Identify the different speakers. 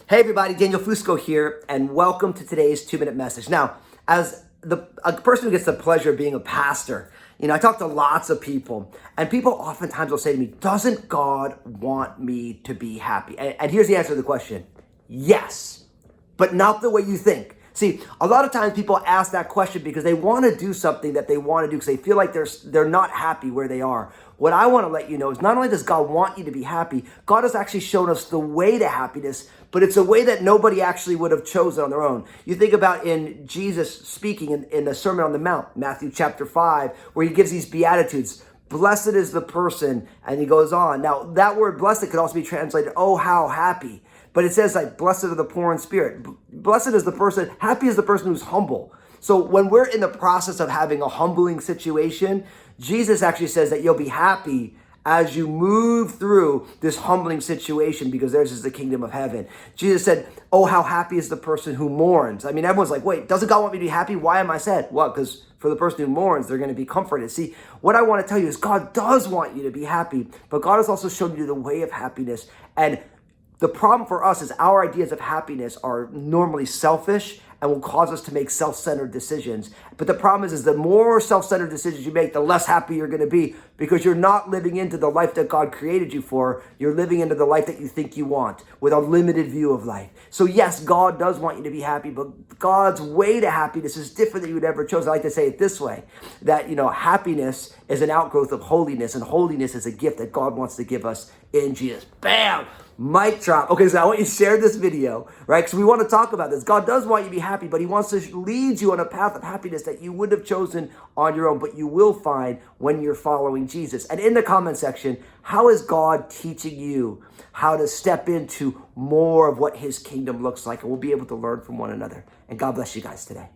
Speaker 1: Hey everybody, Daniel Fusco here, and welcome to today's 2-minute message. Now, as a person who gets the pleasure of being a pastor, I talk to lots of people, and people oftentimes will say to me, doesn't God want me to be happy? And here's the answer to the question. Yes, but not the way you think. See, a lot of times people ask that question because they want to do something that they want to do because they feel like they're not happy where they are. What I want to let you know is not only does God want you to be happy, God has actually shown us the way to happiness, but it's a way that nobody actually would have chosen on their own. You think about in Jesus speaking in the Sermon on the Mount, Matthew chapter 5, where he gives these Beatitudes. Blessed is the person, and he goes on. Now, that word blessed could also be translated, oh, how happy. But it says like, blessed are the poor in spirit. Blessed is the person, happy is the person who's humble. So when we're in the process of having a humbling situation, Jesus actually says that you'll be happy as you move through this humbling situation because theirs is the kingdom of heaven. Jesus said, oh, how happy is the person who mourns. I mean, everyone's like, wait, doesn't God want me to be happy? Why am I sad? Well, because for the person who mourns, they're going to be comforted. See, what I want to tell you is God does want you to be happy, but God has also shown you the way of happiness. And the problem for us is our ideas of happiness are normally selfish and will cause us to make self-centered decisions. But the problem is the more self-centered decisions you make, the less happy you're going to be because you're not living into the life that God created you for. You're living into the life that you think you want with a limited view of life. So yes, God does want you to be happy, but God's way to happiness is different than you would ever chose. I like to say it this way, that, happiness is an outgrowth of holiness, and holiness is a gift that God wants to give us in Jesus. Bam! Mic drop. Okay, so I want you to share this video, right? Because we want to talk about this. God does want you to be happy, but he wants to lead you on a path of happiness that you wouldn't have chosen on your own, but you will find when you're following Jesus. And in the comment section, how is God teaching you how to step into more of what his kingdom looks like? And we'll be able to learn from one another. And God bless you guys today.